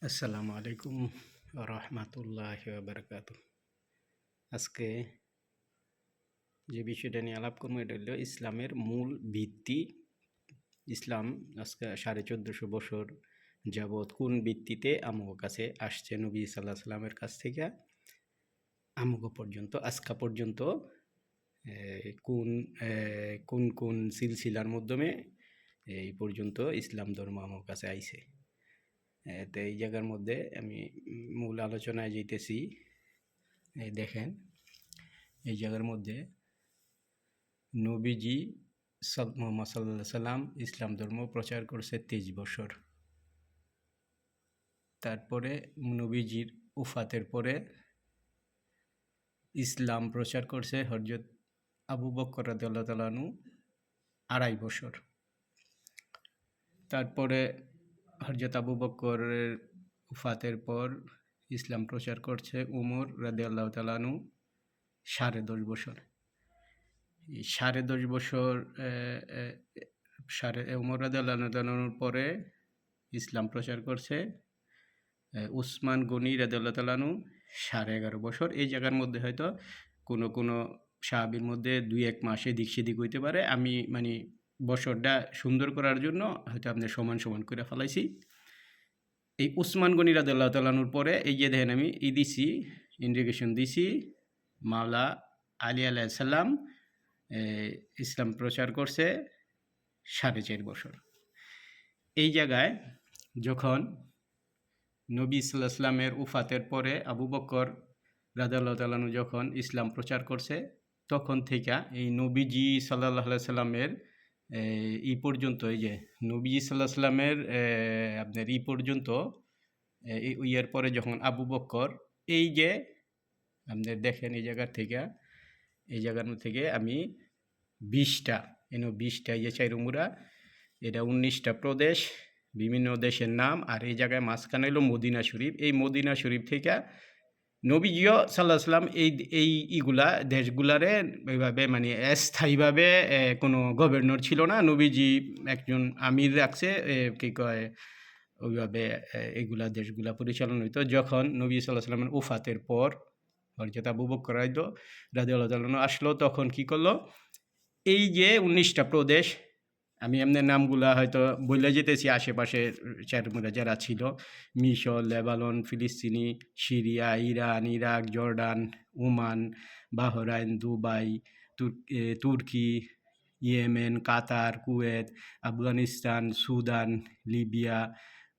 আসসালামু আলাইকুম রহমতুল্লাহ বারকাতু। আজকে যে বিষয়টা নিয়ে আলাপ করবো এটা হলো ইসলামের মূল ভিত্তি। ইসলাম আজকে 1450 বছর যাবৎ কোন ভিত্তিতে আমগো কাছে আসছে নবী সাল্লাহ সাল্লামের কাছ থেকে আমগো পর্যন্ত আজকা পর্যন্ত কোন কোন কোন সিলসিলার মাধ্যমে এই পর্যন্ত ইসলাম ধর্ম আমার কাছে আইছে। তো এই জায়গার মধ্যে আমি মূল আলোচনায় যেতেছি। এই দেখেন, এই জায়গার মধ্যে নবীজি মুহাম্মদ সাল্লাল্লাহু সাল্লাম ইসলাম ধর্ম প্রচার করছে 23 বছর। তারপরে নবীজির উফাতের পরে ইসলাম প্রচার করছে হযরত আবু বকর রাদিয়াল্লাহু তাআলা আনহু 2.5 বছর। তারপরে হযরত আবু বকরের উফাতের পর ইসলাম প্রচার করছে উমর রাদিয়াল্লাহু তাআলা আনহু 10.5 বছর। 10.5 বছর উমর রাদিয়াল্লাহু তাআলার পরে ইসলাম প্রচার করছে উসমান গনি রাদিয়াল্লাহু তাআলা আনহু 11.5 বছর। এই জায়গার মধ্যে হয়তো কোনো কোনো সাহাবীর মধ্যে 2-1 মাস এদিক সেদিক হইতে পারে। আমি মানে বছরটা সুন্দর করার জন্য হয়তো আপনি সমান সমান করে ফেলাইছি। এই উসমান গনি রাদিয়াল্লাহু তাআলা আনহুর পরে এই যে দেখেন আমি দিছি ইন্ডিকেশন দিছি মাওলা আলী আলাইহিস সালাম ইসলাম প্রচার করছে 4.5 বছর। এই জায়গায় যখন নবী সাল্লাল্লাহু আলাইহি ওয়াসাল্লামের উফাতের পরে আবু বকর রাদিয়াল্লাহু তাআলা আনহু যখন ইসলাম প্রচার করছে তখন থেকে এই নবীজি সাল্লাল্লাহু আলাইহি ওয়াসাল্লামের এই পর্যন্ত এই যে নবীজি সাল্লাল্লাহু আলাইহি ওয়াসাল্লামের আপনার এই পর্যন্ত এর পরে যখন আবু বকর এই যে আপনার দেখেন এই জায়গার থেকে এই জায়গার থেকে আমি 20টা 20টা এই যে চাইরুমুরা এটা 19টা প্রদেশ বিভিন্ন দেশের নাম। আর এই জায়গায় মাঝখানে হলো মদিনা শরীফ। এই মদিনা শরীফ থেকে নবীজিও সাল্লাল্লাহু আলাইহি ওয়াসাল্লাম এইগুলা দেশগুলারে এইভাবে মানে স্থায়ীভাবে কোনো গভর্নর ছিল না। নবীজি একজন আমির রাখছে কি কয় ওইভাবে এইগুলা দেশগুলা পরিচালনা হইতো। যখন নবী সাল্লাল্লাহু আলাইহি ওয়াসাল্লামের উফাতের পর হযরত আবু বকর রাদিয়াল্লাহু তাআলা আনহু আসলো তখন কি করলো এই যে 19টা প্রদেশ আমি এমনি নামগুলা হয়তো বলে যেতেছি আশেপাশের চারমুরা যারা ছিল মিশর, লেবানন, ফিলিস্তিনি, Syria, Iran, Iraq, Jordan, Oman, Bahrain, Dubai, Turkey, Yemen, Qatar, Kuwait, Afghanistan, Sudan, Libya,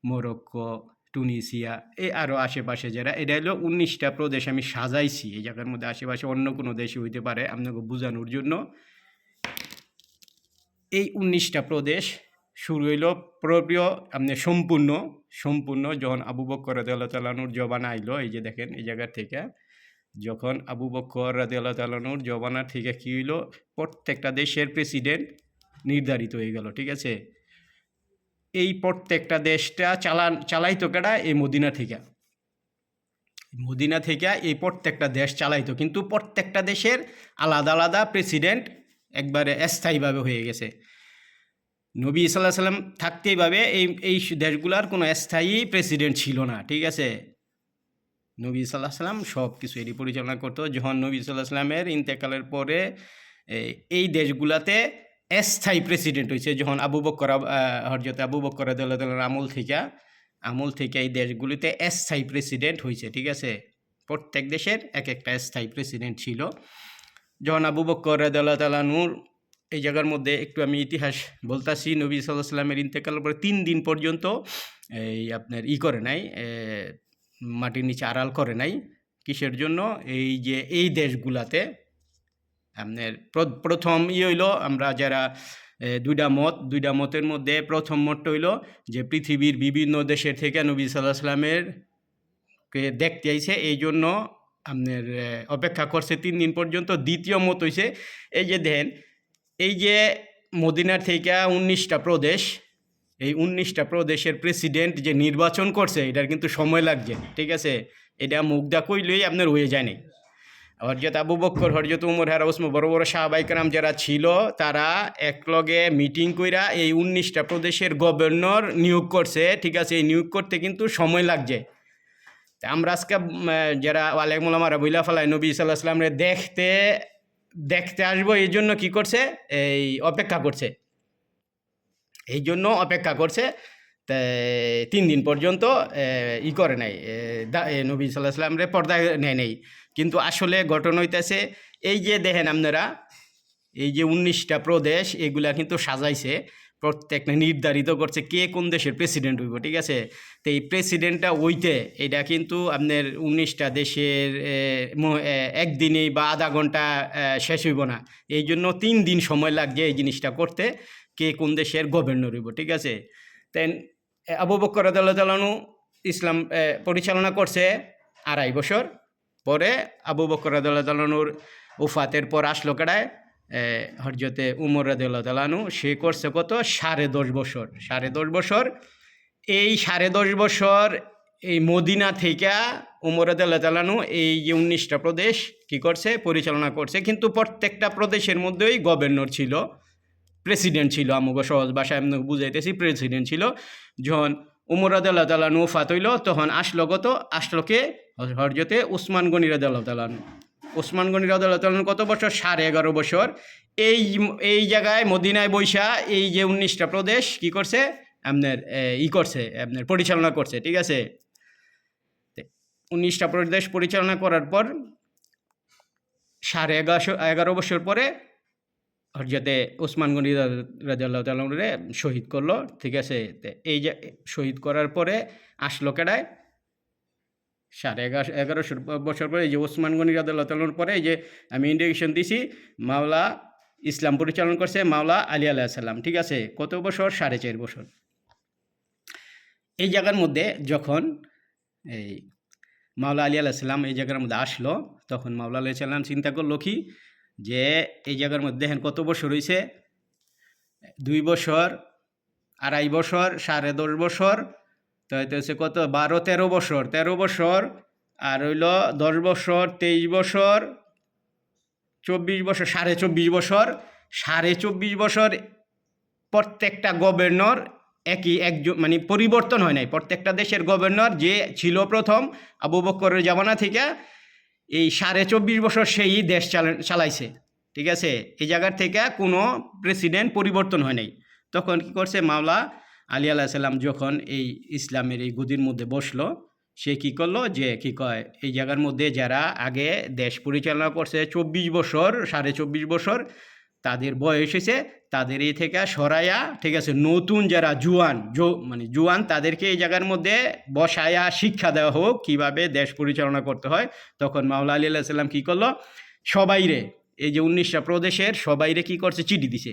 Morocco, Tunisia এই আরও আশেপাশে যারা এটা হলো 19টা প্রদেশ আমি সাজাইছি। এই জায়গার মধ্যে আশেপাশে অন্য কোনো দেশে হইতে পারে আপনাকে বোঝানোর জন্য। এই 19টা প্রদেশ শুরু হইল প্রিয় আপনি সম্পূর্ণ যখন আবু বকর রাদিয়াল্লাহু তাআলা আনহুর জবানা আইলো। এই যে দেখেন এই জায়গা থেকে যখন আবু বকর রাদিয়াল্লাহু তাআলা আনহুর জবানা থেকে কী হইল প্রত্যেকটা দেশের প্রেসিডেন্ট নির্ধারিত হয়ে গেল। ঠিক আছে, এই প্রত্যেকটা দেশটা চালাইতো কেডা এই মদিনা থেকে এই প্রত্যেকটা দেশ চালাইতো, কিন্তু প্রত্যেকটা দেশের আলাদা আলাদা প্রেসিডেন্ট একবারে স্থায়ীভাবে হয়ে গেছে। নবী সাল্লাল্লাহু আলাইহি ওয়াসাল্লাম থাকতে এইভাবে এই দেশগুলার কোনো স্থায়ী প্রেসিডেন্ট ছিল না। ঠিক আছে, নবী সাল্লাল্লাহু আলাইহি ওয়াসাল্লাম সব কিছু এটি পরিচালনা করতো। যখন নবী সাল্লাল্লাহু আলাইহি ওয়াসাল্লামের ইন্তেকালের পরে এই দেশগুলাতে স্থায়ী প্রেসিডেন্ট হয়েছে যখন হযরত আবু বকর রাদিয়াল্লাহু তাআলার আমল থেকে এই দেশগুলিতে স্থায়ী প্রেসিডেন্ট হয়েছে। ঠিক আছে, প্রত্যেক দেশের এক একটা স্থায়ী প্রেসিডেন্ট ছিল। যখন আবু বকর রাদিয়াল্লাহু তাআলা আনহুর এই জায়গার মধ্যে একটু আমি ইতিহাস বলতাছি। নবী সাল্লাল্লাহু আলাইহি ওয়াসাল্লামের ইন্তেকালের পরে 3 দিন পর্যন্ত এই আপনার করে নাই, মাটির নিচে আড়াল করে নাই। কিসের জন্য? এই যে এই দেশগুলাতে আপনার প্রথম হইল আমরা যারা দুইটা মতের মধ্যে প্রথম মতটা হইল যে পৃথিবীর বিভিন্ন দেশের থেকে নবী সাল্লাল্লাহু আলাইহি ওয়াসাল্লামের কে দেখতে আইছে, এই জন্য আপনার অপেক্ষা করছে 3 দিন পর্যন্ত। দ্বিতীয় মত হইছে এই যে দেন এই যে মদিনার থেকে 19টা প্রদেশ, এই 19টা প্রদেশের প্রেসিডেন্ট যে নির্বাচন করছে এটার কিন্তু সময় লাগছে। ঠিক আছে, এটা মুগ্ধা কইলেই আপনার হয়ে যায় নাই। হযরত আবু বকর, হযরত উমর, আর ওসমান, বড় বড় সাহাবায়ে কেরাম যারা ছিল, তারা একলগে মিটিং কইরা এই 19টা প্রদেশের গভর্নর নিয়োগ করছে। ঠিক আছে, এই নিয়োগ করতে কিন্তু সময় লাগছে। তা আমরা আজকে যারা আলেম ওলামারা বইলা ফেলায় নবী সাল্লাল্লাহু আলাইহি ওয়াসাল্লামরে দেখতে আসবো, এই জন্য কি করছে, এই অপেক্ষা করছে, এই জন্য অপেক্ষা করছে। তা 3 দিন পর্যন্ত করে নাই, নবী সাল্লাল্লাহু আলাইহি ওয়াসাল্লামরে পর্দায় নেয় নাই। কিন্তু আসলে ঘটনা হইতেছে, এই যে দেখেন আপনারা, এই যে 19টা প্রদেশ, এগুলা কিন্তু সাজাইছে, প্রত্যেকটা নির্ধারিত করছে কে কোন দেশের প্রেসিডেন্ট হইব। ঠিক আছে, তো এই প্রেসিডেন্টটা হইতে এটা কিন্তু আপনার 19টা দেশের একদিনেই বা আধা ঘন্টা শেষ হইব না। এই জন্য 3 দিন সময় লাগছে এই জিনিসটা করতে, কে কোন দেশের গভর্নর হইব। ঠিক আছে, তেন আবু বকর রাদিয়াল্লাহু তাআলা আনহু ইসলাম পরিচালনা করছে 2.5 বছর। পরে আবু বকর রাদিয়াল্লাহু তাআলা আনহুর ওফাতের পর আসলো কেডায়, হযরতে উমর রাদিয়াল্লাহু তাআলা আনহু, সে করছে কত, 10.5 বছর। 10.5 বছর, এই 10.5 বছর এই মদিনা থেকে উমর রাদিয়াল্লাহু তাআলা আনহু এই যে 19টা প্রদেশ কি করছে, পরিচালনা করছে। কিন্তু প্রত্যেকটা প্রদেশের মধ্যেই গভর্নর ছিল, প্রেসিডেন্ট ছিল। আমাকে সহজ ভাষায় আমি বুঝাইতেছি, প্রেসিডেন্ট ছিল। যখন উমর রাদিয়াল্লাহু তাআলা আনহু ওফাত হইল, তখন আসলো কে, হযরতে উসমান গনি রাদিয়াল্লাহু তাআলা আনহু। উসমান গনি রাদিয়াল্লাহু তাআলা আনহু কত বছর, 11.5 বছর এই জায়গায় মদিনায় বৈশা এই যে 19টা প্রদেশ কি করছে, আপনার আপনার পরিচালনা করছে। ঠিক আছে, 19টা প্রদেশ পরিচালনা করার পর 11.5 বছর পরে হযরতে উসমান গনি রাদিয়াল্লাহু তাআলা আনহুরে শহীদ করলো। ঠিক আছে, এই যে শহীদ করার পরে আসলো কেডায়, 11.5 বছর পরে এই যে ওসমান গনি রাদিয়াল্লাহু তাআলা আনহুর পরে এই যে আমি ইন্ডিকেশন দিছি, মাওলা ইসলাম পরিচালনা করছে মাওলা আলী আলাইহিস সালাম। ঠিক আছে, কত বছর, 4.5 বছর। এই জায়গার মধ্যে যখন এই মাওলা আলী আলাইহিস সালাম এই জায়গার মধ্যে আসলো, তখন মাওলা আলাইহিস সালাম চিন্তা করলো কি, যে এই জায়গার মধ্যে দেখেন কত বছর হয়েছে, 2 বছর, 2.5 বছর, 10.5 বছর, তো এটা হচ্ছে কত, 12-13 বছর, 13 বছর, আর হইল 10 বছর, 23 বছর, 24 বছর, 24.5 বছর। 24.5 বছর প্রত্যেকটা গভর্নর একজন, মানে পরিবর্তন হয় নাই। প্রত্যেকটা দেশের গভর্নর যে ছিল প্রথম আবু বকরের জামানা থেকে, এই 24.5 বছর সেই দেশ চালাইছে। ঠিক আছে, এই জায়গার থেকে কোনো প্রেসিডেন্ট পরিবর্তন হয় নাই। তখন কি করছে, মাওলা আলী আলাইহিস সালাম যখন এই ইসলামের এই গদির মধ্যে বসলো, সে কি করলো, যে কি কয়, এই জায়গার মধ্যে যারা আগে দেশ পরিচালনা করছে 24 বছর, 24.5 বছর, তাদের বয়স হয়েছে, তাদের এই থেকে সরাইয়া, ঠিক আছে, নতুন যারা জুয়ান তাদেরকে এই জায়গার মধ্যে বসায়া শিক্ষা দেওয়া হোক কিভাবে দেশ পরিচালনা করতে হয়। তখন মাওলা আলী আলাইহিস সালাম কি করলো, সবাইরে, এই যে 19টা প্রদেশের সবাইরে কি করছে, চিঠি দিছে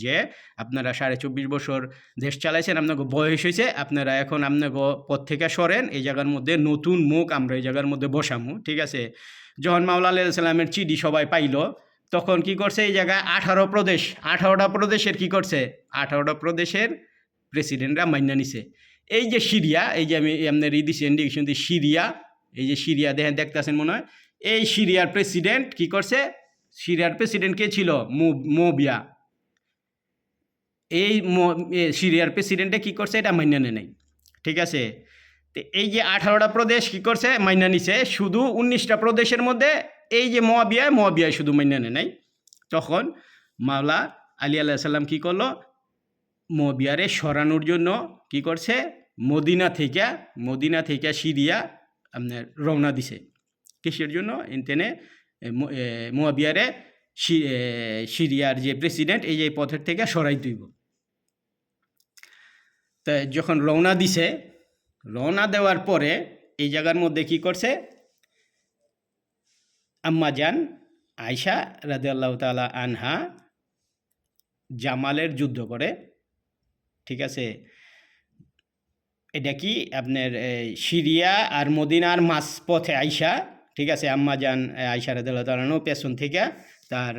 যে আপনারা 24.5 বছর দেশ চালাইছেন, আপনাকে বয়স হয়েছে, আপনারা এখন আপনাকে পথ থেকে সরেন, এই জায়গার মধ্যে নতুন মুখ আমরা এই জায়গার মধ্যে বসামু। ঠিক আছে, যখন মাওলা আলাইহিস সালামের চিঠি সবাই পাইল, তখন কি করছে, এই জায়গায় 18টা প্রদেশের কি করছে, 18টা প্রদেশের প্রেসিডেন্টরা মাইনা নিছে। এই যে সিরিয়া, এই যে আমি আপনার দিচ্ছি ইন্ডিকেশন দিই, সিরিয়া, এই যে সিরিয়া দেখতেছেন মনে হয়, এই সিরিয়ার প্রেসিডেন্ট কি করছে, সিরিয়ার প্রেসিডেন্ট কে ছিল, মুয়াবিয়া। এই সিরিয়ার প্রেসিডেন্টে কি করছে, এটা মাইনা নেয় নাই। ঠিক আছে, তো এই যে 18টা প্রদেশ কি করছে, মাইনা নিছে। শুধু 19টা প্রদেশের মধ্যে এই যে মুয়াবিয়ায় শুধু মাইনা নেয় নাই। তখন মাওলা আলী আলাইহিস সালাম কি করলো, মুয়াবিয়ারে সরানোর জন্য কি করছে, মদিনা থেকে সিরিয়া আপনার রওনা দিছে। কিসের জন্য, ইনতেনে মুয়াবিয়ারে সিরিয়ার যে প্রেসিডেন্ট, এই যে পথের থেকে সরাই দিব। তা যখন রওনা দেওয়ার পরে এই জায়গার মধ্যে কি করছে, আম্মা জান আয়েশা রাদিয়াল্লাহু তাআলা আনহা জামালের যুদ্ধ করে। ঠিক আছে, এটা কি আপনার সিরিয়া আর মদিনার মাঝপথে আয়েশা। ঠিক আছে, আম্মা জান আয়েশা রাদিয়াল্লাহু তাআলা আনহা পেছন থেকে তার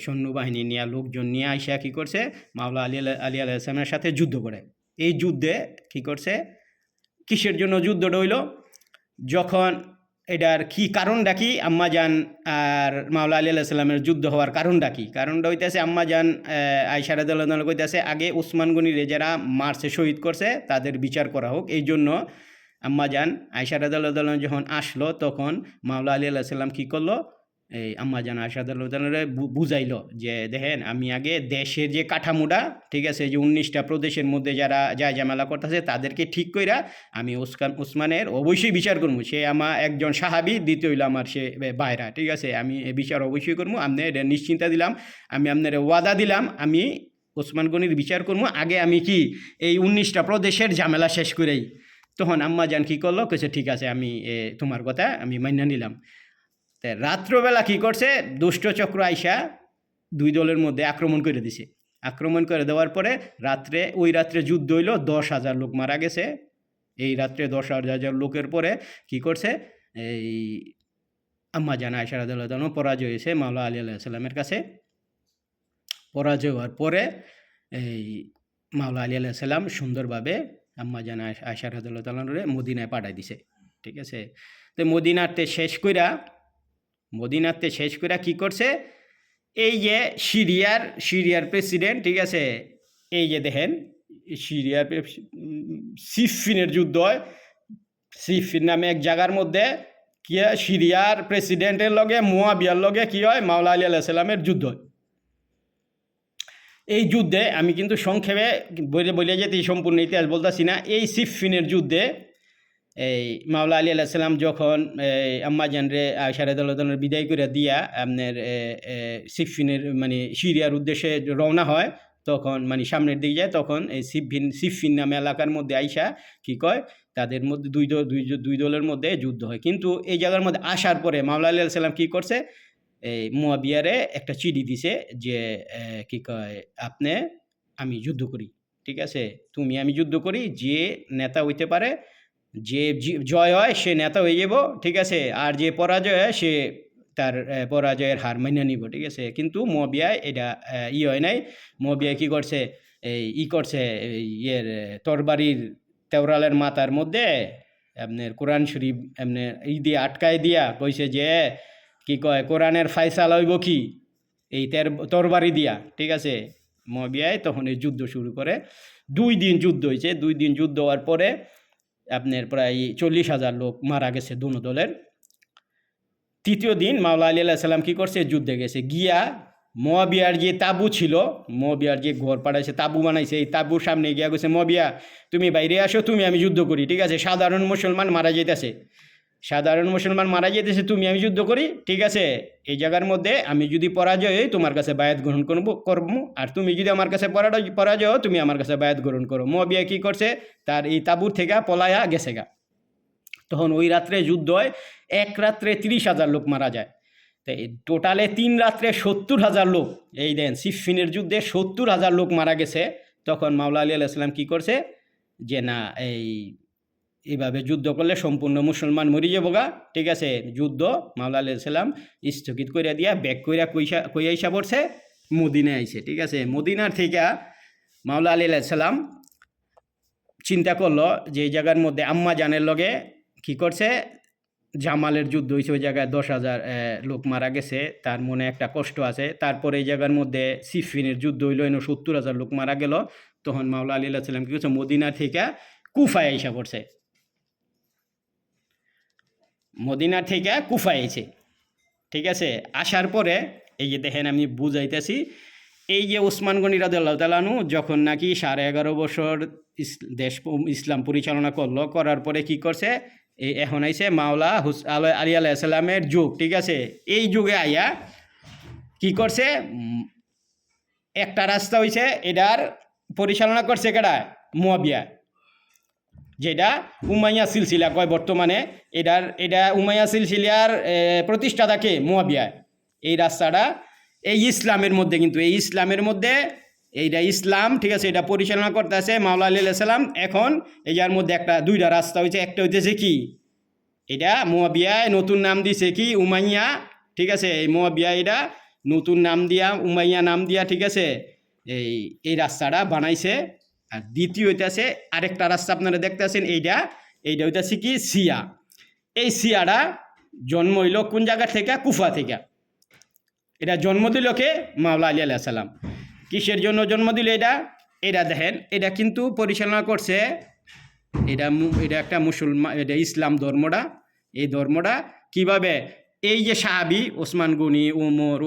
সৈন্যবাহিনী নিয়ে, লোকজন নিয়ে আয়েশা কি করছে, মাওলা আলী আলাইহিস সালামের সাথে যুদ্ধ করে। এই যুদ্ধে কি করছে, কিসের জন্য যুদ্ধটা হইল, যখন এটার কি কারণটা কি আম্মাজান আর মাওলা আলী আলাইহিস সালামের যুদ্ধ হওয়ার কারণটা কি? কারণটা হইতেছে আম্মাজান আয়েশা রাদিয়াল্লাহু আনহা কইতেছে আগে উসমান গনিরে যারা মারছে শহীদ করছে তাদের বিচার করা হোক। এই জন্য আম্মাজান আয়েশা রাদিয়াল্লাহু আনহা যখন আসলো তখন মাওলা আলী আলাইহিস সালাম কী করলো, এই আম্মাজান আয়েশা রাদিয়াল্লাহু আনহারে বুঝাইলো যে দেখেন আমি আগে দেশের যে কাঠামোটা, ঠিক আছে, যে 19টা প্রদেশের মধ্যে যারা যায় ঝামেলা করতেছে তাদেরকে ঠিক কইরা আমি উসমানের অবশ্যই বিচার করবো। সে আমার একজন সাহাবী, দ্বিতীয় হইলো আমার সে ভাইরা, ঠিক আছে, আমি এ বিচার অবশ্যই করবো। আপনি এটা নিশ্চিন্তা দিলাম, আমি আপনার ওয়াদা দিলাম আমি ওসমান গনির বিচার করবো। আগে আমি কি এই 19টা প্রদেশের ঝামেলা শেষ করেই। তখন আম্মাজান কী করলো, কেছে ঠিক আছে আমি তোমার কথা আমি মান্য নিলাম। রাত্রবেলা কি করছে, দুষ্ট চক্র আইসা দুই দলের মধ্যে আক্রমণ করে দিছে। আক্রমণ করে দেওয়ার পরে ওই রাত্রে যুদ্ধ হইল, 10,000 লোক মারা গেছে। এই রাত্রে 10,000 লোকের পরে কি করছে, এই আম্মাজান আয়েশা রাদিয়াল্লাহু আনহা পরাজয় হয়েছে মাওলা আলী আলাইহিস সালামের কাছে। পরাজয় হওয়ার পরে এই মাওলা আলী আলাইহিস সালাম সুন্দরভাবে আম্মাজান আয়েশা রাদিয়াল্লাহু আনহারে মদিনায় পাঠাই দিছে, ঠিক আছে। তো মদিনাতে শেষ করে কি করছে, এই যে সিরিয়ার প্রেসিডেন্ট, ঠিক আছে, এই যে দেখেন সিরিয়ার সিফিনের যুদ্ধ হয়। সিফিন নামে এক জায়গার মধ্যে কি হয়, সিরিয়ার প্রেসিডেন্টের লগে মুয়াবিয়ার লগে কি হয়, মাওলা আলী আলাইহিস সালামের যুদ্ধ হয়। এই যুদ্ধে আমি কিন্তু সংক্ষেপে বলে যেতে সম্পূর্ণ ইতিহাস বলতেছি না। এই সিফিনের যুদ্ধে এই মাওলা আলী আলাইহিস সালাম যখন আম্মাজানরে আয়েশা রাদিয়াল্লাহু আনহার বিদায় করে দিয়া আপনার সিফিনের মানে সিরিয়ার উদ্দেশ্যে রওনা হয়, তখন মানে সামনের দিকে যায়, তখন এই সিফিন নামে এলাকার মধ্যে আইসা কি কয়, তাদের মধ্যে দুই দলের মধ্যে যুদ্ধ হয়। কিন্তু এই জায়গার মধ্যে আসার পরে মাওলা আলী আলাইহিস সালাম কী করছে, এই মুয়াবিয়ারে একটা চিঠি দিছে যে কি কয়, আমি যুদ্ধ করি, ঠিক আছে, আমি যুদ্ধ করি, যে নেতা হইতে পারে, যে জয় হয় সে নেতা হয়ে যাব, ঠিক আছে, আর যে পরাজয় হয় সে তার পরাজয়ের হার মানিয়ে নিব, ঠিক আছে। কিন্তু মুয়াবিয়া এটা হয় নাই। মুয়াবিয়া কি করছে, করছে ইয়ের তরবারির তেওরালের মাথার মধ্যে আপনার কোরআন শরীফ আপনার দিয়ে আটকায় দিয়া কইছে যে কি কয়, কোরআনের ফায়সালা হইব কি এই তরবারি দিয়া, ঠিক আছে। মুয়াবিয়ায় তখন এই যুদ্ধ শুরু করে। 2 দিন যুদ্ধ হয়েছে। 2 দিন যুদ্ধ হওয়ার পরে আপনার প্রায় 40,000 লোক মারা গেছে দোনো দলের। তৃতীয় দিন মাওলা আলী আলাইহিস সালাম কী করছে, যুদ্ধে গেছে। গিয়া মুয়াবিয়ার যে তাবু ছিল, মুয়াবিয়ার যে ঘর পাড়াইছে, তাবু বানাইছে, এই তাবুর সামনে গিয়া গেছে, মুয়াবিয়া তুমি বাইরে আসো, আমি যুদ্ধ করি, ঠিক আছে। সাধারণ মুসলমান মারা যেতেছে, আমি যুদ্ধ করি, ঠিক আছে। এই জায়গার মধ্যে আমি যদি পরাজয় হই তোমার কাছে বায়াত গ্রহণ করবো, আর তুমি যদি আমার কাছে পরাজয় হও তুমি আমার কাছে বায়াত গ্রহণ করো। মুয়াবিয়া কী করছে, তার এই তাবুর থেকে পলায়া গেছে গা। তখন ওই রাত্রে যুদ্ধ হয়, এক রাত্রে 30,000 লোক মারা যায়। তো টোটালে 3 রাত্রে 70,000 লোক, এই দেন সিফিনের যুদ্ধে 70,000 লোক মারা গেছে। তখন মাওলা আলী আলাইহিস সালাম কী করছে, যে না এইভাবে যুদ্ধ করলে সম্পূর্ণ মুসলমান মরি যাবো গা, ঠিক আছে। যুদ্ধ মাওলা আলাইহিস সালাম স্থগিত করে দিয়া ব্যাক কইরা কইয়া আইসা পড়ছে মদিনায় আইছে, ঠিক আছে। মদিনার থেকে মাওলা আলী আলাইহিস সালাম চিন্তা করলো যে এই জায়গার মধ্যে আম্মাজানের লগে কি করছে, জামালের যুদ্ধ হয়েছে, ওই জায়গায় 10,000 লোক মারা গেছে, তার মনে একটা কষ্ট আছে। তারপরে এই জায়গার মধ্যে সিফিনের যুদ্ধ হইল, 70,000 লোক মারা গেল। তখন মাওলা আলী আলাইহিস সালাম কি করছে, মদিনা থেকে কুফায় আইসা পড়ছে, এসে, ঠিক আছে। আসার পরে এই যে দেখেন আমি বুঝাইতেছি, এই যে ওসমান গনি রাদিয়াল্লাহু তাআলা আনহু যখন নাকি 11.5 বছর দেশ ইসলাম পরিচালনা করার পরে কি করছে, এখন আইছে মাওলা আলী আলাইহিস সালামের যুগ, ঠিক আছে। এই যুগে আইয়া কি করছে, একটা রাস্তা হইছে, এটার পরিচালনা করছে কেডা, মুয়াবিয়া, যেটা উমাইয়া সিলসিলা কয় বর্তমানে। এটা উমাইয়া সিলসিলার প্রতিষ্ঠাতাকে মুয়াবিয়া। এই রাস্তাটা এই ইসলামের মধ্যে, কিন্তু এই ইসলামের মধ্যে এইটা ইসলাম, ঠিক আছে, এটা পরিচালনা করতে আছে মাওলা আলী আলাইহিস সালাম। এখন এই যার মধ্যে দুইটা রাস্তা হয়েছে, একটা হইতেছে কি, এটা মুয়াবিয়ায় নতুন নাম দিছে কি, উমাইয়া, ঠিক আছে। এই মুয়াবিয়া এটা নতুন নাম দিয়া, উমাইয়া নাম দিয়া, ঠিক আছে, এই রাস্তাটা বানাইছে। আর দ্বিতীয় হইতেছে আরেকটা রাস্তা আপনারা দেখতে আছেন, এইটা হইতেছে কি সিয়া। এই সিয়াটা জন্ম হইল কোন জায়গা থেকে? কুফা থেকে। এটা জন্ম দিল কে? মাওলা আলী আলাইহিস সালাম। কিসের জন্য জন্ম দিল এটা? এটা দেখেন, এটা কিন্তু পরিচালনা করছে, এটা একটা মুসলমান, এটা ইসলাম ধর্মটা। এই ধর্মটা কিভাবে এই যে সাহাবি ওসমান গনি, উমর,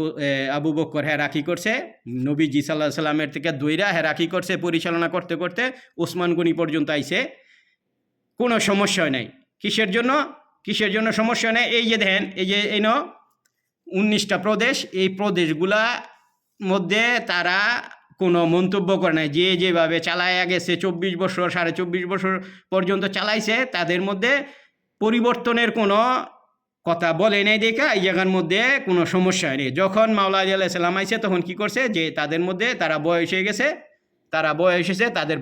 আবু বকর হেরা কি করছে? নবীজি সাল্লাল্লাহু আলাইহি সাল্লামের থেকে দইরা হেরা কি করছে? পরিচালনা করতে করতে ওসমান গনি পর্যন্ত আইছে, কোনো সমস্যা নাই। কিসের জন্য? কিসের জন্য সমস্যা নেই? এই যে দেখেন, এই যে 19টা প্রদেশ, এই প্রদেশগুলা মধ্যে তারা কোনো মন্তব্য করে নাই। যেভাবে চালায়া গেছে 24 বছর, 24.5 বছর পর্যন্ত চালাইছে, তাদের মধ্যে পরিবর্তনের কোনো কথা বলে নাই দেখা এই জায়গার মধ্যে কোনো সমস্যা নেই। যখন মাওলা আলী আলাইহিস সালাম আইছে তখন কি করছে? যে তাদের মধ্যে তারা বয়স হয়ে গেছে, তারা বয়স এসেছে, তাদের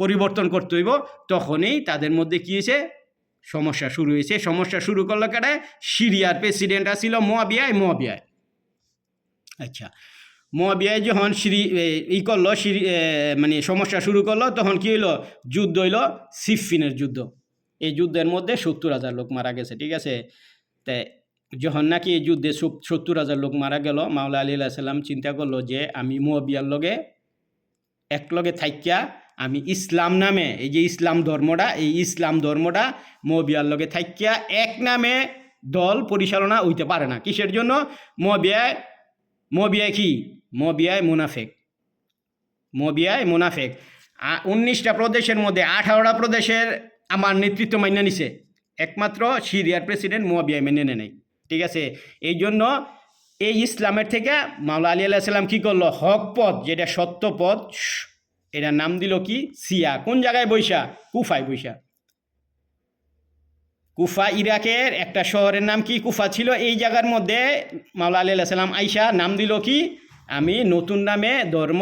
পরিবর্তন করতে হইব। তখনই তাদের মধ্যে কী হয়েছে? সমস্যা শুরু হয়েছে। সমস্যা শুরু করলো কেটে? সিরিয়ার প্রেসিডেন্ট ছিল মুয়াবিয়া। আচ্ছা, মুয়াবিয়া যখন করলো, মানে সমস্যা শুরু করলো, তখন কি হইলো? যুদ্ধ হইলো সিফফিনের যুদ্ধ। এই যুদ্ধের মধ্যে 70,000 লোক মারা গেছে, ঠিক আছে? তাই যখন নাকি এই যুদ্ধে 70,000 লোক মারা গেল, মাওলা আলী আলাইহিস সালাম চিন্তা করলো যে আমি মুয়াবিয়ার লগে একলগে থাইক্যা আমি ইসলাম নামে, এই যে ইসলাম ধর্মটা, এই ইসলাম ধর্মটা মুয়াবিয়ার লগে থাইক্যা এক নামে দল পরিচালনা হইতে পারে না। কিসের জন্য? মুয়াবিয়া কি? মুয়াবিয়ায় মুনাফেক। 19টা প্রদেশের মধ্যে 18টা প্রদেশের আমার নেতৃত্ব মাইনা নিছে, একমাত্র সিরিয়ার প্রেসিডেন্ট মুয়াবিয়া মেনে নেয় নাই, ঠিক আছে? এই জন্য এই ইসলামের থেকে মাওলা আলী আলাইহিস সালাম কী করলো? হক পথ, যেটা সত্য পথ, এটার নাম দিল কি? সিয়া। কোন জায়গায় বৈশা? কুফায় বৈশা। কুফা ইরাকের একটা শহরের নাম কি? কুফা ছিল। এই জায়গার মধ্যে মাওলা আলী আলাইহিস সালাম আইসা নাম দিল কি? আমি নতুন নামে ধর্ম,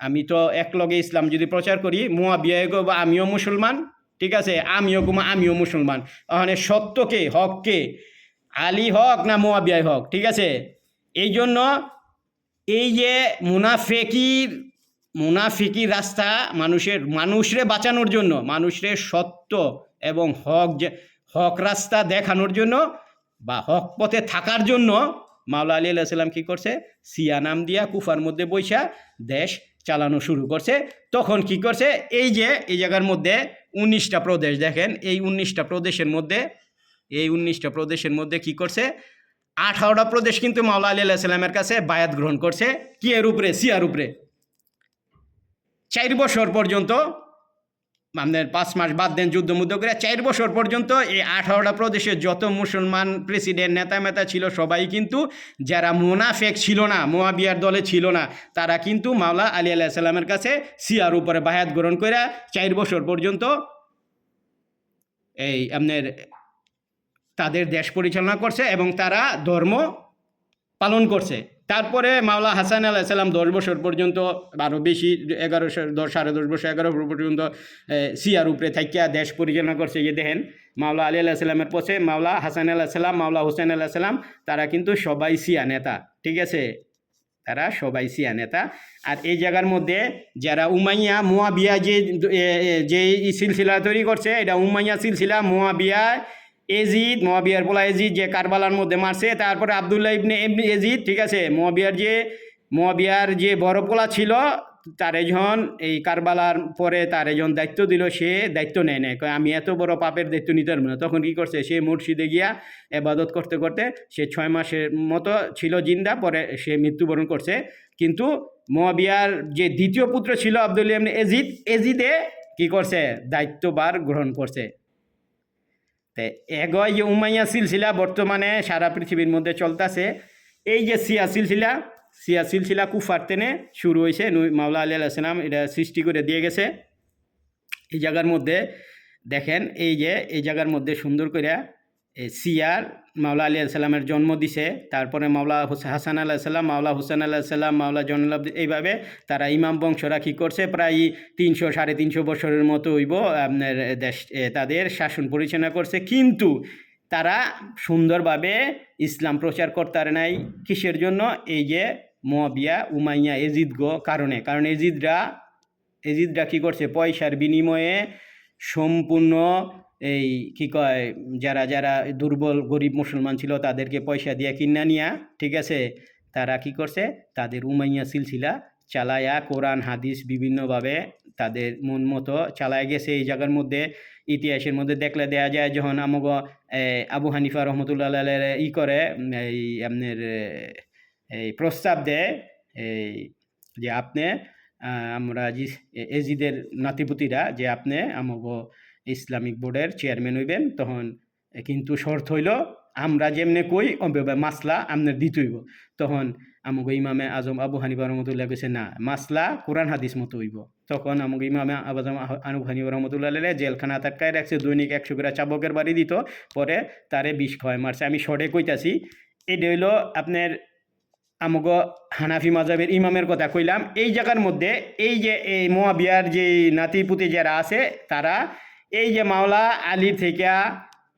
আমি তো একলগে ইসলাম যদি প্রচার করি, মুয়াবিয়া গো বা আমিও মুসলমান, ঠিক আছে? আমিও মুসলমান। ওখানে সত্যকে, হককে, আলী হক না মুয়াবিয়াই হক, ঠিক আছে? এই জন্য এই যে মুনাফিকির রাস্তা মানুষরে বাঁচানোর জন্য, মানুষরে সত্য এবং হক রাস্তা দেখানোর জন্য বা হক পথে থাকার জন্য মাওলা আলী আলাইহিস সালাম কী করছে? সিয়া নাম দিয়া কুফার মধ্যে বৈশা দেশ চালানো শুরু করছে। তখন কি করছে? এই যে এই জায়গার মধ্যে 19টা প্রদেশ দেখেন, এই 19টা প্রদেশের মধ্যে কি করছে? 18টা প্রদেশ কিন্তু মাওলা আলী আলাইহিস সালামের কাছে বায়াত গ্রহণ করছে। কি এর উপরে? সিয়ার উপরে। 4 বছর পর্যন্ত, আমাদের 5 মাস বাদ দেন যুদ্ধ করে, 4 বছর পর্যন্ত এই 18টা প্রদেশের যত মুসলমান প্রেসিডেন্ট নেতা ছিল সবাই কিন্তু, যারা মুনাফেক ছিল না, মুয়াবিয়ার দলে ছিল না, তারা কিন্তু মাওলা আলী আলাইহিস সালামের কাছে সিয়ার উপরে বায়াত গ্রহণ করে 4 বছর পর্যন্ত এই আপনার তাদের দেশ পরিচালনা করছে এবং তারা ধর্ম পালন করছে। তারপরে মাওলা হাসান আলাইহিস সালাম 10 বছর পর্যন্ত, আরও বেশি, 10 বছর 11 বছর পর্যন্ত সিয়ার উপরে থাকিয়া দেশ পরিচালনা করছে। যে দেখেন, মাওলা আলী আলাইহিস সালামের পথে মাওলা হাসান আলাইহিস সালাম, মাওলা হুসেন আলাইহিস সালাম, তারা কিন্তু সবাই সিয়া নেতা, ঠিক আছে? তারা সবাই সিয়া নেতা। আর এই জায়গার মধ্যে যারা উমাইয়া মুয়াবিয়া যে সিলসিলা তৈরি করছে, এটা উমাইয়া সিলসিলা। মুয়াবিয়ার পোলা এজিদ যে কারবালার মধ্যে মারছে, তারপরে আবদুল্লাহ ইবনে এজিদ, ঠিক আছে? মুয়াবিয়ার যে বড় পোলা ছিল, তার যখন এই কারবালার পরে তার যখন দায়িত্ব দিল, সে দায়িত্ব নেয় নাই, আমি এত বড় পাপের দায়িত্ব নিতে পারবো না। তখন কী করছে? সে মসজিদে গিয়া ইবাদত করতে করতে সে 6 মাসের মতো ছিল জিন্দা, পরে সে মৃত্যুবরণ করছে। কিন্তু মুয়াবিয়ার যে দ্বিতীয় পুত্র ছিল আবদুল্লাহ ইবনে এজিদে কী করছে? দায়িত্বভার গ্রহণ করছে। তো এগোয় যে উমাইয়া সিলসিলা বর্তমানে সারা পৃথিবীর মধ্যে চলতেছে। এই যে সিয়া সিলসিলা কুফার তেনে শুরু হয়েছে, মাওলা আলী আলাইহিস সালাম এটা সৃষ্টি করে দিয়ে গেছে। এই জায়গার মধ্যে দেখেন, এই যে এই জায়গার মধ্যে সুন্দর করে সিয়ার মাওলা আলী আলাইহিস সালামের জন্ম দিছে। তারপরে মাওলা হাসান আলাইহিস সালাম, মাওলা হুসেন আলাইহিস সালাম, মাওলা জয়নুল আবদিন, এইভাবে তারা ইমাম বংশরা কী করছে? প্রায় 300-350 বছরের মতো হইব আপনার দেশ তাদের শাসন পরিচালনা করছে। কিন্তু তারা সুন্দরভাবে ইসলাম প্রচার করতে পারে নাই। কিসের জন্য? এই যে মুয়াবিয়া, উমাইয়া, কারণ এজিদরা কী করছে? পয়সার বিনিময়ে সম্পূর্ণ এই কি কয় যারা যারা দুর্বল গরিব মুসলমান ছিল তাদেরকে পয়সা দিয়ে কিনা নিয়া, ঠিক আছে, তারা কি করছে, তাদের উমাইয়া সিলসিলা চালায়া কোরআন হাদিস বিভিন্নভাবে তাদের মন মতো চালায় গেছে। এই জায়গার মধ্যে ইতিহাসের মধ্যে দেখলে দেয়া যায় যখন আমগ আবু হানিফা রহমতুল্লাহ ই করে এই আপনার এই প্রস্তাব দেয় এই যে আপনি আমরা এজিদের নাতিপুতিরা যে আপনি আমগ ইসলামিক বোর্ডের চেয়ারম্যান হইবেন, তখন কিন্তু শর্ত হইল আমরা যেমনে কই মাসলা আপনার দিতে হইব। তখন আমাকে ইমামে আজম আবু হানিফা রহমতুল্লাহ কইছে না, মাসলা কোরআন হাদিস মতো হইব। তখন আমাকে ইমামে আজম আবু হানিফা রহমতুল্লাহ জেলখানা আটকায় রাখছে, দৈনিক 100 করে চাবকের বাড়ি দিত, পরে তারে 20 খয় মারছে। আমি শর্টে কইতাছি, এটা হইল আপনার আমগ হানাফি মাযহাবের ইমামের কথা কইলাম। এই জায়গার মধ্যে এই যে এই মুয়াবিয়ার যে নাতিপুতি যারা আছে তারা এই যে মাওলা আলী থেকে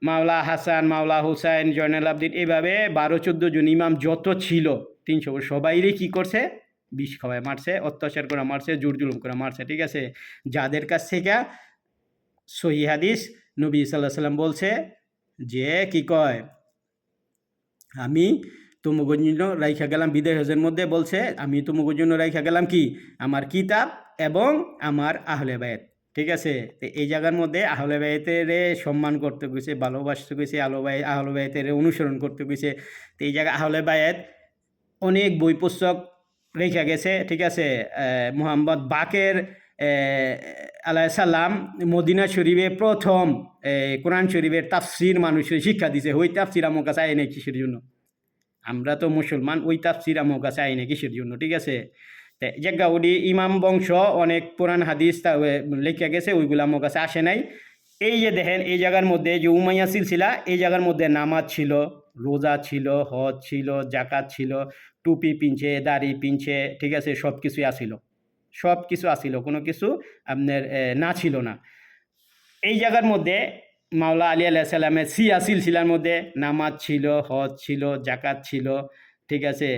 মাওলা হাসান, মাওলা হুসাইন, জয়নাল আবদিন, এইভাবে 12-14 জন ইমাম যত ছিল 300 সবাইরই কী করছে, বিষ খাওয়ায় মারছে, অত্যাচার করে মারছে, জোর জুলুম করে মারছে, ঠিক আছে। যাদের কাছ থেকে সহি হাদিস নবী সাল্লাল্লাহু আলাইহি সাল্লাম বলছে যে কি কয়, আমি তোমাদের জন্য রাইখা গেলাম, বিদায় হজের মধ্যে বলছে আমি তোমাদের জন্য রাইখা গেলাম কি, আমার কিতাব এবং আমার আহলে বায়াত, ঠিক আছে। তো এই জায়গার মধ্যে আহলে বায়াতের সম্মান করতে গেছে, ভালোবাসতে গেছে, আহলে বায়াতের অনুসরণ করতে গেছে। তো এই জায়গায় আহলে বায়াত অনেক বই পুস্তক রেখে গেছে, ঠিক আছে। মোহাম্মদ বাকের আলাইহিস সালাম মদিনা শরীফে প্রথম কোরআন শরীফের তাফসির মানুষের শিক্ষা দিছে। ওই তাফসির আমার কাছে আয় নাই কিসের জন্য, আমরা তো মুসলমান, ওই তাফসির আমার কাছে আয় নাই কিসের জন্য, ঠিক আছে। জায়গা ওডি ইমাম বংশ অনেক কোরআন হাদিস লেখা গেছে, ওইগুলো আমার কাছে আসে নাই। এই যে দেখেন এই জায়গার মধ্যে যে উমাইয়া সিলসিলা, এই জায়গার মধ্যে নামাজ ছিল, রোজা ছিল, হজ ছিল, জাকাত ছিল, টুপি পিনছে, দাড়ি পিনছে, ঠিক আছে, সব কিছুই আসিল, সব কিছু আসিল, কোনো কিছু আপনার না ছিল না। এই জায়গার মধ্যে মাওলা আলী আলাইহিস সালামের সিয়া সিলসিলার মধ্যে নামাজ ছিল, হজ ছিল, জাকাত ছিল, ঠিক আছে,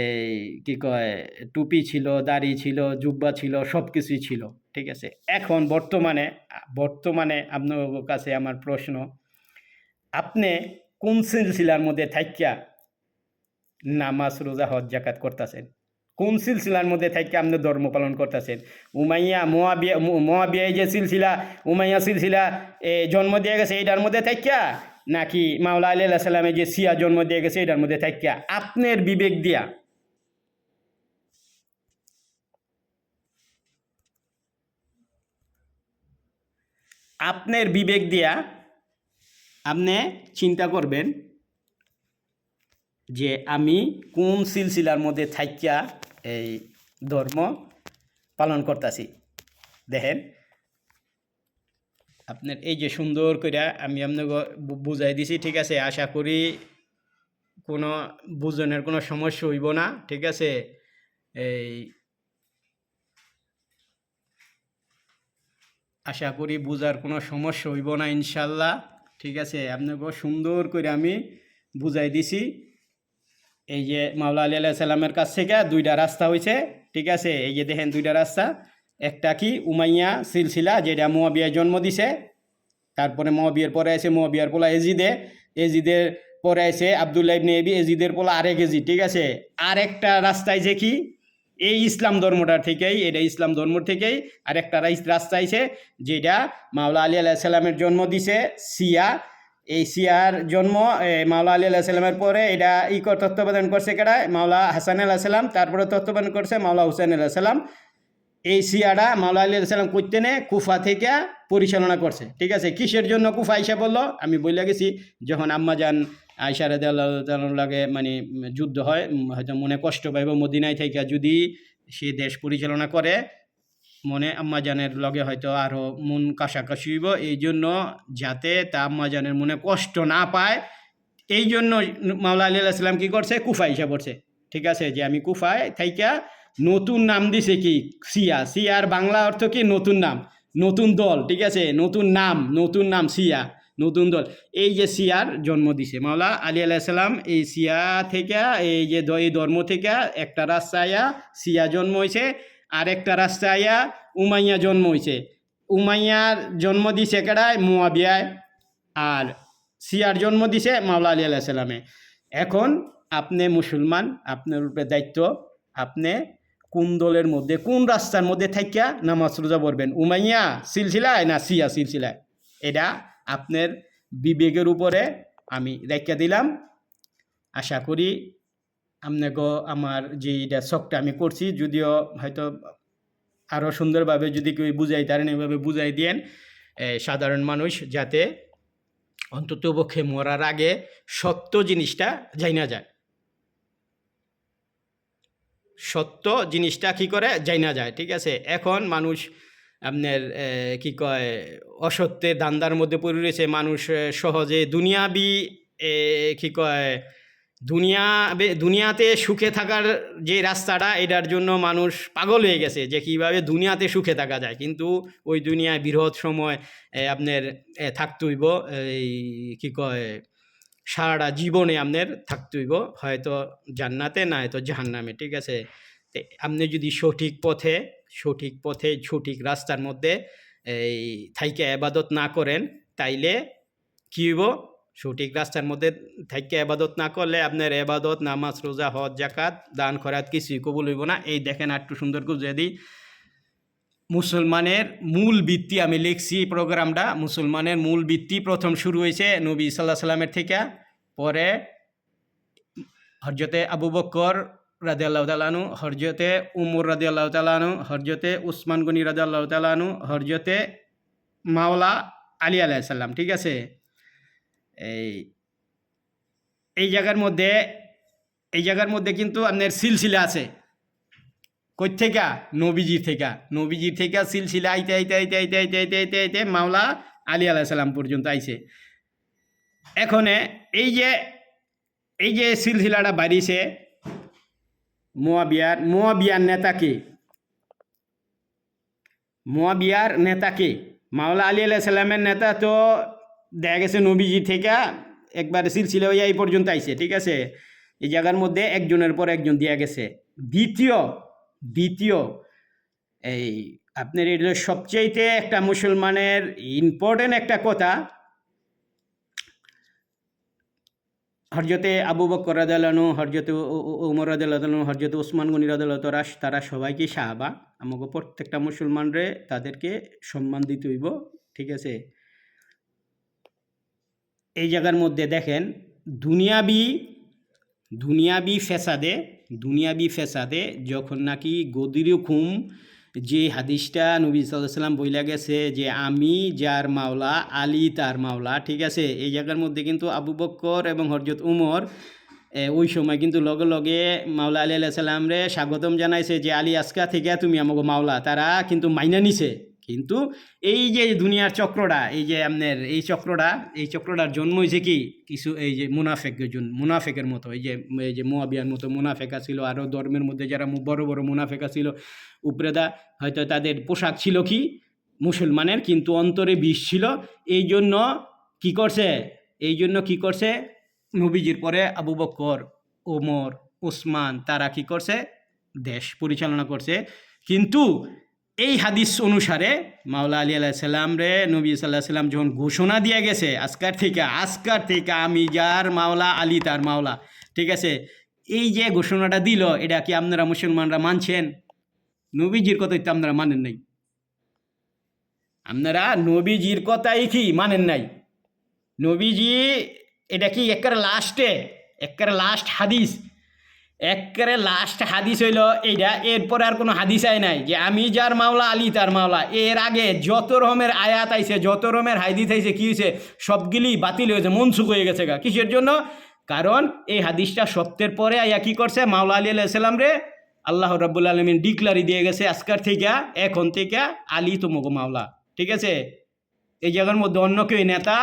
এই কী কয় টুপি ছিল, দাড়ি ছিল, জুব্বা ছিল, সব কিছুই ছিল, ঠিক আছে। এখন বর্তমানে আপনার কাছে আমার প্রশ্ন, আপনি কোন সিলসিলার মধ্যে থাকিয়া নামাজ রোজা হজ জাকাত করতেছেন? কোন সিলসিলার মধ্যে থাকি আপনি ধর্ম পালন করতেছেন? মুয়াবিয়া যে সিলসিলা, উমাইয়া সিলসিলা জন্ম দিয়ে গেছে এইটার মধ্যে থাকিয়া, নাকি মাওলা আলী আলাইহিস সালামের যে সিয়া জন্ম দিয়ে গেছে এটার মধ্যে থাকিয়া? আপনার বিবেক দিয়া, আপনার বিবেক দিয়া আপনি চিন্তা করবেন যে আমি কোন সিলসিলার মধ্যে থাকিয়া এই ধর্ম পালন করতেছি। দেখেন আপনার এই যে সুন্দর করে আমি আপনাকে বুঝাই দিছি, ঠিক আছে। আশা করি কোনো বুঝনের কোনো সমস্যা হইব না, ঠিক আছে। এই আশা করি বুঝার কোনো সমস্যা হইব না ইনশাল্লাহ, ঠিক আছে। আপনাকে সুন্দর করে আমি বুঝাই দিছি। এই যে মাওলা আলী আলাইহিস সালামের কাছ থেকে 2টা রাস্তা হয়েছে, ঠিক আছে। এই যে দেখেন 2টা রাস্তা, একটা কি উমাইয়া সিলসিলা যেটা মুয়াবিয়া জন্ম দিছে, তারপরে মুয়াবিয়ার পরে আছে মুয়াবিয়ার পোলা এজিদের পরে আছে আব্দুল্লাহ ইবনে আবি এজিদের পোলা আরেক এজিদ, ঠিক আছে। আর একটা রাস্তায় যে কি এই ইসলাম ধর্মটার থেকেই, এটা ইসলাম ধর্ম থেকেই আরেকটা রাস্তা আছে যেটা মাওলা আলী আলাইহিস সালামের জন্ম দিছে সিয়া। এই সিয়ার জন্ম মাওলা আলী আলাইহিস সালামের পরে এটা তত্ত্বাবধান করছে কেডা, মাওলা হাসান আলাইহিস সালাম, তারপরে তত্ত্বাবধান করছে মাওলা হুসাইন আলাইহিস সালাম। এই সিয়াটা মাওলা আলী আলাইহিস সালাম করতেনে কুফা থেকে পরিচালনা করছে, ঠিক আছে। কিসের জন্য কুফা আইসা বললো আমি বলে গেছি, যখন আম্মাজান আয়েশা রাদিয়াল্লাহু তাআলার লাগে মানে যুদ্ধ হয়, হয়তো মনে কষ্ট পাইব, মদিনায় থেকে যদি সে দেশ পরিচালনা করে মনে আম্মাজানের লগে হয়তো আরও মন কাশাকাশি হইব, এই জন্য যাতে তা আম্মাজানের মনে কষ্ট না পায়, এই জন্য মাওলা আলী আলাইহিস সালাম কী করছে, কুফা আইসা পড়ছে, ঠিক আছে। যে আমি কুফায় থাইকা নতুন নাম দিছে কি সিয়া, সিয়ার বাংলা অর্থ কি নতুন নাম, নতুন দল, ঠিক আছে, নতুন নাম সিয়া, নতুন দল। এই যে সিয়ার জন্ম দিছে মাওলা আলী আলাইহিস সালাম, এই সিয়া থেকে এই যে এই ধর্ম থেকে একটা রাস্তা আয়া সিয়া জন্ম হয়েছে, আর একটা রাস্তা আয়া উমাইয়া জন্ম হয়েছে। উমাইয়ার জন্ম দিছে কেডায়, মুয়াবিয়ায়, আর সিয়ার জন্ম দিছে মাওলা আলী আলাইহিস সালামে। এখন আপনি মুসলমান, আপনার উপরে দায়িত্ব, আপনি কোন দলের মধ্যে, কোন রাস্তার মধ্যে থাকিয়া নামাজ রোজা পড়বেন, উমাইয়া সিলসিলায় না সিয়া সিলসিলায়, এটা আপনার বিবেকের উপরে আমি রেখে দিলাম। আশা করি আপনাকে আমার যে এটা শখটা আমি করছি, যদিও হয়তো আরও সুন্দরভাবে যদি কেউ বুঝাই তারেন এভাবে বুঝাই দিয়েন, সাধারণ মানুষ যাতে অন্ততপক্ষে মরার আগে সত্য জিনিসটা জানা যায়, সত্য জিনিসটা কি করে জানা যায়। ঠিক আছে, এখন মানুষ আপনার কি কয় অসত্যের দান্দার মধ্যে পড়ে রয়েছে। মানুষ সহজে দুনিয়াবি কি কয় দুনিয়াতে সুখে থাকার যে রাস্তাটা, এটার জন্য মানুষ পাগল হয়ে গেছে যে কীভাবে দুনিয়াতে সুখে থাকা যায়। কিন্তু ওই দুনিয়ায় বৃহৎ সময় আপনার থাকতে হইব, এই কি কয় সারাটা জীবনে আপনার থাকতে হইব, হয়তো জান্নাতে না হয়তো জাহান্নামে। ঠিক আছে, তো আপনি যদি সঠিক পথে সঠিক রাস্তার মধ্যে এই থাইকে ইবাদত না করেন, তাইলে কী হইব, সঠিক রাস্তার মধ্যে থাইকে ইবাদত না করলে আপনার ইবাদত, নামাজ, রোজা, হজ, জাকাত, দান খয়রাত কিছুই কবুল হইব না। এই দেখেন একটু সুন্দর করে যদি মুসলমানের মূল ভিত্তি আমি লিখছি প্রোগ্রামটা, মুসলমানের মূল ভিত্তি প্রথম শুরু হয়েছে নবী সাল্লাল্লাহু আলাইহি সাল্লামের থেকে, পরে হযরতে আবু বকর রাদিয়াল্লাহু তাআলা আনহু, হযরতে উমর রাদিয়াল্লাহু তাআলা আনহু, হযরতে উসমান গনি রাদিয়াল্লাহু তাআলা আনহু, হযরতে মাওলা আলী আলাইহিস সালাম। ঠিক আছে, এই জায়গার মধ্যে কিন্তু আপনার সিলসিলা আছে। কই থেকে? নবীজির থেকে সিলসিলা আইতে মাওলা আলী আলাইহিস সালাম পর্যন্ত আইছে। এখন এই যে সিলসিলাটা বাড়িছে, মুয়াবিয়ার নেতা কে? মাওলা আলী আলাইহিস সালামের নেতা তো দেখা গেছে নবীজি থেকে একবার সিলসিলা হইয়া এই পর্যন্ত আইছে। ঠিক আছে, এই জায়গার মধ্যে একজনের পর একজন দিয়া গেছে। দ্বিতীয় এই আপনার এটা সবচাইতে একটা মুসলমানের ইম্পর্টেন্ট একটা কথা, হযরতে আবু বকর রাদিয়াল্লাহু আনহু, হযরতে ওমর রাদিয়াল্লাহু আনহু, হযরতে উসমান গনি রাদিয়াল্লাহু তাআলা, তারা সবাইকে সাহাবা। আমাকে প্রত্যেকটা মুসলমানরে তাদেরকে সম্মান দিতে হইব। ঠিক আছে, এই জায়গার মধ্যে দেখেন দুনিয়াবি ফেসাদে যখন নাকি গদিরকম যে হাদিসটা নবী সাল্লাল্লাহু আলাইহি ওয়াসাল্লাম বইলা গেছে যে আমি যার মাওলা আলী তার মাওলা। ঠিক আছে, এই জায়গার মধ্যে কিন্তু আবু বকর এবং হযরত উমর ওই সময় কিন্তু লগে লগে মাওলা আলী আলাইহিস সালামরে স্বাগতম জানাইছে যে আলী আজকা থেকে তুমি আমাকে মাওলা। তারা কিন্তু মাইনা নিছে। কিন্তু এই যে দুনিয়ার চক্রটা, এই যে আপনার এই চক্রটার জন্ম হয়েছে কি কিছু এই যে মুনাফেকের মতো, এই যে মুয়াবিয়ার মতো মুনাফেকা ছিল, আরও ধর্মের মধ্যে যারা বড় বড় মুনাফেকা ছিল, উপরেদা হয়তো তাদের পোশাক ছিল কি মুসলমানের, কিন্তু অন্তরে বিষ ছিল। এই জন্য কি করছে নবীজির পরে আবু বকর, ওমর, ওসমান, তারা কি করছে দেশ পরিচালনা করছে। কিন্তু এই হাদিস অনুসারে মাওলা আলী আলাইহিস সালাম রে নবী সাল্লাল্লাহু আলাইহি সাল্লাম যখন ঘোষণা দিয়ে গেছে আজকার থেকে আমি যার মাওলা আলী তার মাওলা। ঠিক আছে, এই যে ঘোষণাটা দিল, এটা কি আপনারা মুসলমানরা মানছেন? নবীজির কথাই তো আপনারা মানেন নাই। আপনারা নবীজির কথাই কি মানেন নাই? নবীজি এটা কি একেবারে লাস্ট হাদিস হইল এইটা। এরপরে আর কোনো হাদিস আয় নাই যে আমি যার মাওলা আলী তার মাওলা। এর আগে যত রকমের আয়াত আইছে, যত রকমের হাদিস আইছে, কি হয়েছে সবগুলি বাতিল হয়েছে, মনসুখ হয়ে গেছে। কিসের জন্য? কারণ এই হাদিসটা সত্যের পরে আয়া কি করছে, মাওলা আলী আলাইহিস সালাম রে আল্লাহ রাব্বুল আলামিন ডিক্লারি দিয়ে গেছে আজকার থেকে, এখন থেকে আলী তোমাকে মাওলা। ঠিক আছে, এই জায়গার মধ্যে অন্য কেউ নেতা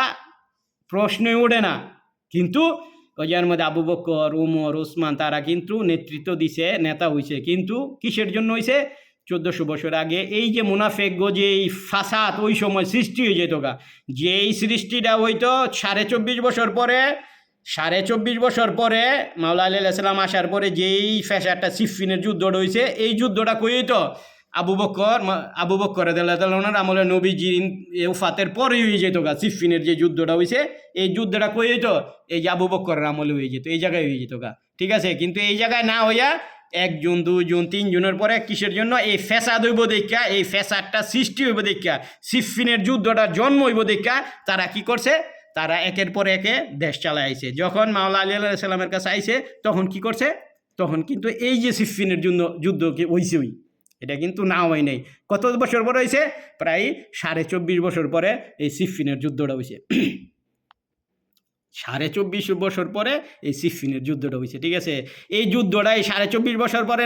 প্রশ্নই ওঠে না। কিন্তু ওই জায়গার মধ্যে আবু বকর, উমর, ওসমান তারা কিন্তু নেতৃত্ব দিছে, নেতা হইছে। কিন্তু কিসের জন্য হইছে? 1400 বছর আগে এই যে মুনাফেক যে এই ফাসাদ ওই সময় সৃষ্টি হয়ে যেত গা, যে এই সৃষ্টিটা হইতো 24.5 বছর পরে মাওলা আলী আলাইহিস সালাম আসার পরে যেই ফ্যাসাদটা সিফিনের যুদ্ধটা হয়েছে, এই যুদ্ধটা কই হইতো? আবু বকর রাদিয়াল্লাহু আনহুর আমলে নবীজির ওফাতের পরে হয়ে যেত গা সিফিনের যে যুদ্ধটা হয়েছে, এই যুদ্ধটা কই যেত, এই যে আবু বকরের আমলে হয়ে যেত, এই জায়গায় হয়ে যেত গা, ঠিক আছে। কিন্তু এই জায়গায় না হইয়া 1 জন 2 জন 3 জনের পরে কিসের জন্য এই ফ্যাসাদ হইব দেখা, এই ফ্যাসাদটা সৃষ্টি হইব দেখা, সিফিনের যুদ্ধটা জন্ম হইব দেখা তারা কি করছে, তারা একের পর একে দেশ চালায় আইছে। যখন মাওলা আলী আলাইহিস সালামের কাছে আইছে তখন কি করছে, তখন কিন্তু এই যে সিফিনের যুদ্ধ কি হইছে, এটা কিন্তু না হয় নাই। কত বছর পরে হয়েছে, প্রায় 24.5 বছর পরে এই সিফিনের যুদ্ধটা হয়েছে। 24.5 বছর পরে এই সিফিনের যুদ্ধটা হয়েছে, ঠিক আছে। এই যুদ্ধটা এই 24.5 বছর পরে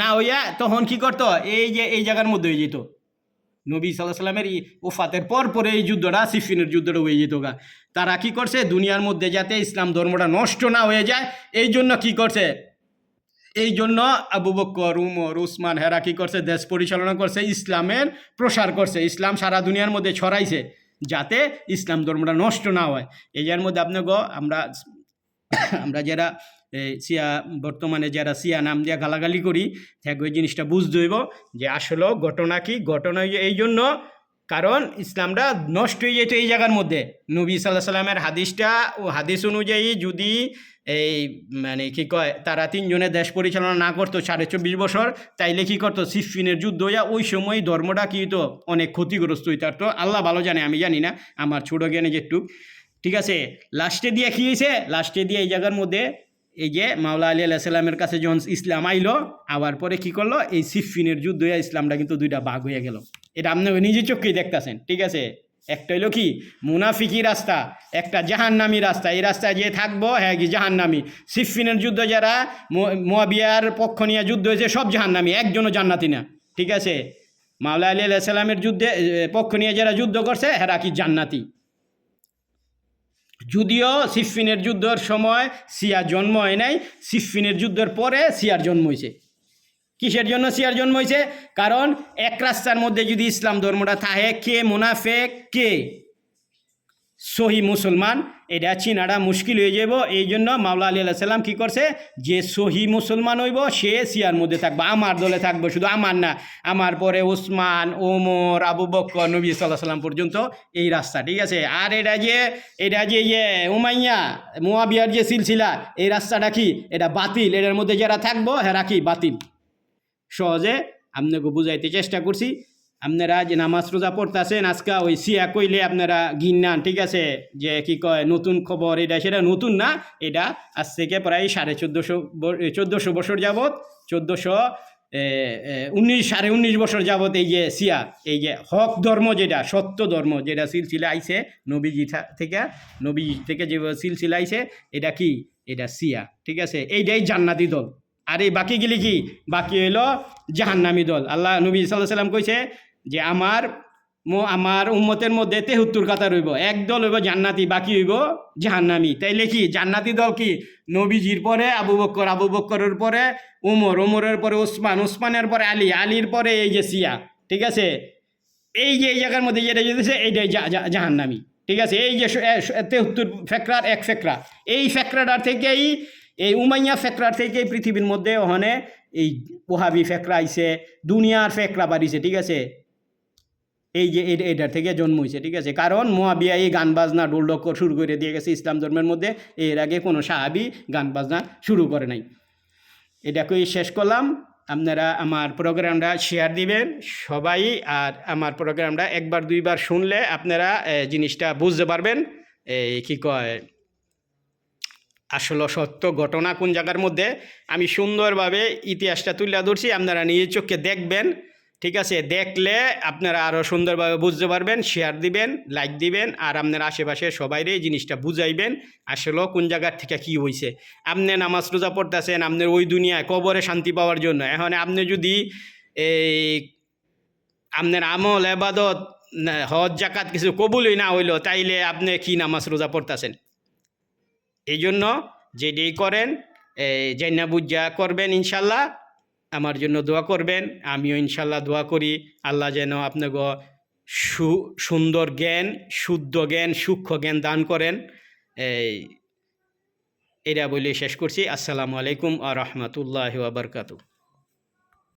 না হইয়া তখন কি করতো, এই যে এই জায়গার মধ্যে হয়ে যেত, নবী সাল্লাল্লাহু আলাইহি সাল্লামের ওফাতের পরে এই যুদ্ধটা সিফিনের যুদ্ধটা হয়ে যেত গা। তারা কি করছে, দুনিয়ার মধ্যে যাতে ইসলাম ধর্মটা নষ্ট না হয়ে যায় এই জন্য কি করছে, এই জন্য আবু বকর, উমর, উসমান হেরা কি করছে, দেশ পরিচালনা করছে, ইসলামের প্রসার করছে, ইসলাম সারা দুনিয়ার মধ্যে ছড়াইছে যাতে ইসলাম ধর্মটা নষ্ট না হয়। এই যার মধ্যে আপনাকে আমরা যারা সিয়া বর্তমানে যারা সিয়া নাম দিয়ে গালাগালি করি, ওই জিনিসটা বুঝতে হইব যে আসলে ঘটনা কি, ঘটনা এই জন্য কারণ ইসলামটা নষ্ট হয়ে যেত এই জায়গার মধ্যে। নবী সাল্লাল্লাহু আলাইহি সাল্লামের হাদিস অনুযায়ী যদি এই মানে কি কয় তারা 3 জনে দেশ পরিচালনা না করতো 24.5 বছর, তাইলে কি করতো, সিফিনের যুদ্ধ হইয়া ওই সময় ধর্মটা কি হতো, অনেক ক্ষতিগ্রস্ত হইতো। তো আল্লাহ ভালো জানে, আমি জানি না, আমার ছোটো জ্ঞানে যেটুক, ঠিক আছে। লাস্টে দিয়ে কি হয়েছে, লাস্টে দিয়ে এই জায়গার মধ্যে এই যে মাওলা আলী আলাইহিস সালামের কাছে যখন ইসলাম আইলো, আবার পরে কি করলো, এই সিফিনের যুদ্ধ হইয়া ইসলামটা কিন্তু 2টা ভাগ হয়ে গেল। এটা আপনি নিজের চোখেই দেখতেছেন, ঠিক আছে। একটা হইলো কি মুনাফিকি রাস্তা, একটা জাহান্নামী রাস্তা, এই রাস্তায় যে থাকবো হ্যাঁ কি জাহান্নামী। সিফিনের যুদ্ধ যারা মুয়াবিয়ার পক্ষ নিয়ে যুদ্ধ হয়েছে সব জাহান্নামী, একজনও জান্নাতি না, ঠিক আছে। মাওলা আলী আলাইহিস সালামের যুদ্ধে পক্ষ নিয়ে যারা যুদ্ধ করছে হেরা কি জান্নাতি। যদিও সিফিনের যুদ্ধের সময় সিয়া জন্ম হয় নাই, সিফিনের যুদ্ধের পরে সিয়ার জন্ম হয়েছে। কিসের জন্য সিয়ার জন্ম হয়েছে, কারণ এক রাস্তার মধ্যে যদি ইসলাম ধর্মটা থাকে, কে মুনাফেক কে সহি মুসলমান এটা চিনাটা মুশকিল হয়ে যাব। এই জন্য মাওলা আলী আলাইহিস সালাম কী করছে, যে সহি মুসলমান হইব সে সিয়ার মধ্যে থাকবে, আমার দলে থাকবে, শুধু আমার না, আমার পরে ওসমান, ওমর, আবু বকর, নবী সাল্লাল্লাহু আলাইহি সাল্লাম পর্যন্ত এই রাস্তা, ঠিক আছে। আর এটা যে উমাইয়া মুয়াবিয়ার যে সিলসিলা, এই রাস্তাটা কি, এটা বাতিল, এটার মধ্যে যারা থাকবো হেরা কি বাতিল। সহজে আপনাকে বুঝাইতে চেষ্টা করছি। আপনারা যে নামাজ রোজা পড়তেছেন আজকে ওই সিয়া কইলে আপনারা গিন্নান, ঠিক আছে, যে কি কয় নতুন খবর, এটা সেটা নতুন না, এটা আজ থেকে প্রায় 1450 বছর যাবৎ, 1419 বছর যাবৎ এই যে সিয়া, এই যে হক ধর্ম যেটা সত্য ধর্ম যেটা সিলসিলা আইছে নবীজি থেকে যে সিলসিলা আইছে, এটা কি, এটা সিয়া, ঠিক আছে। এইটাই জান্নাতি দল। আর এই বাকিগুলি কি, বাকি হইল জাহান্নামী দল। আল্লাহ নবী সাল্লাল্লাহু আলাইহি সাল্লাম কইছে যে আমার উম্মতের মধ্যে 73 কাতার হইব, এক দল হইব জান্নাতি, বাকি হইব জাহান্নামী। তাইলে কি জান্নাতি দল কি, নবীজির পরে আবু বকর, আবু বকরের পরে উমর, উমরের পরে ওসমান, ওসমানের পরে আলী, আলীর পরে এই যে সিয়া, ঠিক আছে। এই যে এই জায়গার মধ্যে যেটা যেতেছে এইটাই জাহান্নামী, ঠিক আছে। এই যে 73 ফেকরার এক ফেকরা, এই ফেকরাটার থেকেই, এই উমাইয়া ফেকরার থেকে পৃথিবীর মধ্যে ওখানে এই ওহাবি ফেকরা আইছে, দুনিয়ার ফেকরা বাড়িছে, ঠিক আছে। এই যে এটার থেকে জন্ম হয়েছে, ঠিক আছে। কারণ মুয়াবিয়া এই গান বাজনা ঢোল ঢক্কর শুরু করে দিয়ে গেছে ইসলাম ধর্মের মধ্যে, এর আগে কোনো সাহাবি গান বাজনা শুরু করে নাই। এটাকেই শেষ করলাম। আপনারা আমার প্রোগ্রামটা শেয়ার দিবেন সবাই, আর আমার প্রোগ্রামটা 1-2বার শুনলে আপনারা জিনিসটা বুঝতে পারবেন, এই কী কয় আসলে সত্য ঘটনা কোন জায়গার মধ্যে। আমি সুন্দরভাবে ইতিহাসটা তুলে ধরছি, আপনারা নিজের চোখে দেখবেন, ঠিক আছে। দেখলে আপনারা আরও সুন্দরভাবে বুঝতে পারবেন। শেয়ার দিবেন, লাইক দিবেন, আর আপনার আশেপাশে সবাইরে এই জিনিসটা বুঝাইবেন আসলে কোন জায়গার থেকে কী হয়েছে। আপনি নামাজ রোজা পড়তেছেন আপনার ওই দুনিয়ায় কবরে শান্তি পাওয়ার জন্য। এখন আপনি যদি এই আপনার আমল এবাদত হজ জাকাত কিছু কবুলই না হইল, তাইলে আপনি কি নামাজ রোজা পড়তেছেন। এই জন্য যেটাই করেন জাইনা বুঝা করবেন, ইনশাল্লাহ আমার জন্য দোয়া করবেন। আমিও ইনশাল্লাহ দোয়া করি আল্লাহ যেন আপনাকে সুন্দর জ্ঞান, শুদ্ধ জ্ঞান, সূক্ষ্ম জ্ঞান দান করেন। এটা বলে শেষ করছি। আসসালামু আলাইকুম ওয়া রাহমাতুল্লাহি ওয়া বারাকাতুহু।